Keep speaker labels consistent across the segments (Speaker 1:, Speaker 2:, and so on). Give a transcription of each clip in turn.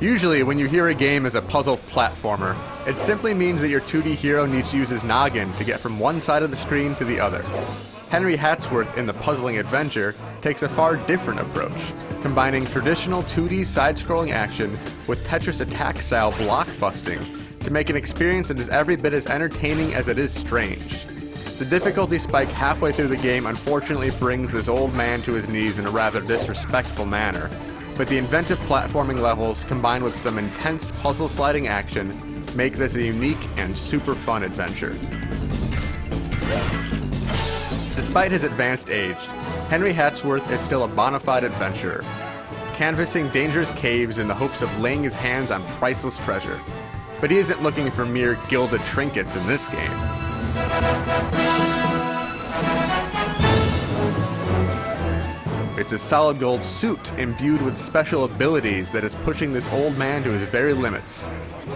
Speaker 1: Usually, when you hear a game as a puzzle platformer, it simply means that your 2D hero needs to use his noggin to get from one side of the screen to the other. Henry Hatsworth in the puzzling adventure takes a far different approach, combining traditional 2D side-scrolling action with Tetris attack-style block-busting to make an experience that is every bit as entertaining as it is strange. The difficulty spike halfway through the game unfortunately brings this old man to his knees in a rather disrespectful manner, but the inventive platforming levels combined with some intense puzzle sliding action make this a unique and super fun adventure. Despite his advanced age, Henry Hatsworth is still a bona fide adventurer, canvassing dangerous caves in the hopes of laying his hands on priceless treasure. But he isn't looking for mere gilded trinkets in this game. It's a solid gold suit imbued with special abilities that is pushing this old man to his very limits.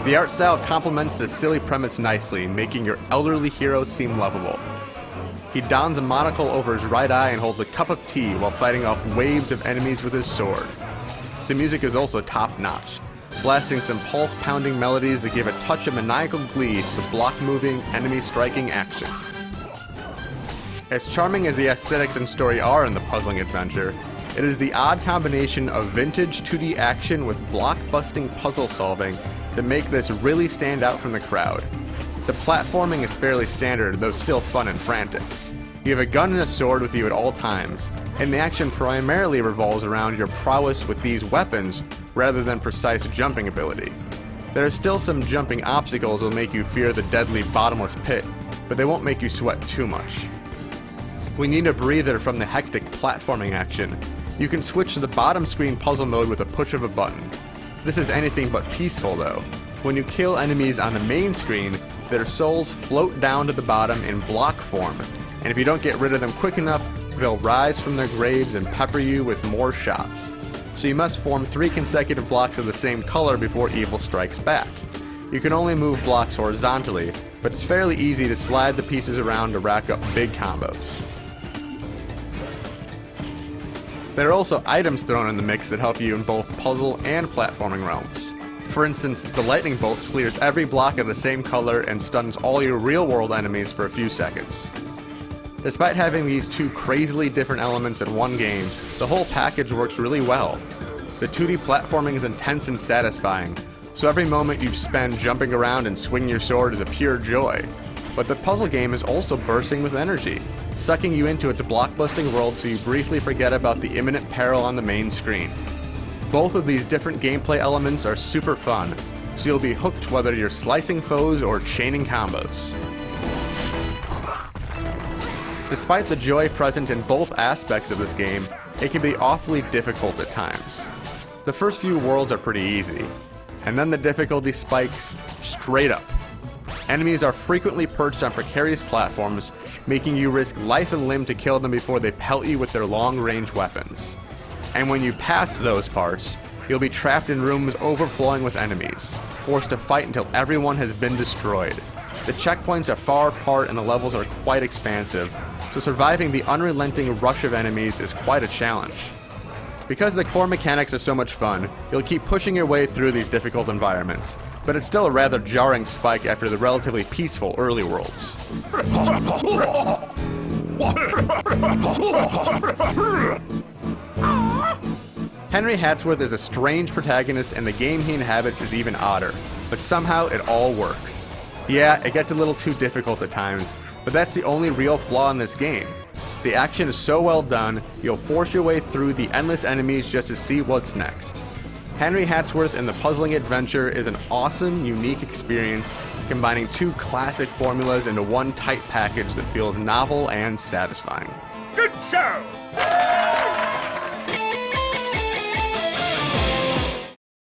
Speaker 1: The art style complements this silly premise nicely, making your elderly hero seem lovable. He dons a monocle over his right eye and holds a cup of tea while fighting off waves of enemies with his sword. The music is also top-notch, blasting some pulse-pounding melodies that give a touch of maniacal glee to the block-moving, enemy-striking action. As charming as the aesthetics and story are in the puzzling adventure, it is the odd combination of vintage 2D action with block-busting puzzle solving that make this really stand out from the crowd. The platforming is fairly standard, though still fun and frantic. You have a gun and a sword with you at all times, and the action primarily revolves around your prowess with these weapons rather than precise jumping ability. There are still some jumping obstacles that will make you fear the deadly bottomless pit, but they won't make you sweat too much. When you need a breather from the hectic platforming action, you can switch to the bottom screen puzzle mode with a push of a button. This is anything but peaceful though. When you kill enemies on the main screen, their souls float down to the bottom in block form, and if you don't get rid of them quick enough, they'll rise from their graves and pepper you with more shots. So you must form 3 consecutive blocks of the same color before evil strikes back. You can only move blocks horizontally, but it's fairly easy to slide the pieces around to rack up big combos. There are also items thrown in the mix that help you in both puzzle and platforming realms. For instance, the lightning bolt clears every block of the same color and stuns all your real-world enemies for a few seconds. Despite having these two crazily different elements in one game, the whole package works really well. The 2D platforming is intense and satisfying, so every moment you spend jumping around and swinging your sword is a pure joy. But the puzzle game is also bursting with energy, sucking you into its blockbusting world so you briefly forget about the imminent peril on the main screen. Both of these different gameplay elements are super fun, so you'll be hooked whether you're slicing foes or chaining combos. Despite the joy present in both aspects of this game, it can be awfully difficult at times. The first few worlds are pretty easy, and then the difficulty spikes straight up. Enemies are frequently perched on precarious platforms, making you risk life and limb to kill them before they pelt you with their long-range weapons. And when you pass those parts, you'll be trapped in rooms overflowing with enemies, forced to fight until everyone has been destroyed. The checkpoints are far apart and the levels are quite expansive, so surviving the unrelenting rush of enemies is quite a challenge. Because the core mechanics are so much fun, you'll keep pushing your way through these difficult environments, but it's still a rather jarring spike after the relatively peaceful early worlds. Henry Hatsworth is a strange protagonist and the game he inhabits is even odder, but somehow it all works. Yeah, it gets a little too difficult at times, but that's the only real flaw in this game. The action is so well done, you'll force your way through the endless enemies just to see what's next. Henry Hatsworth and the Puzzling Adventure is an awesome, unique experience, combining two classic formulas into one tight package that feels novel and satisfying.
Speaker 2: Good show!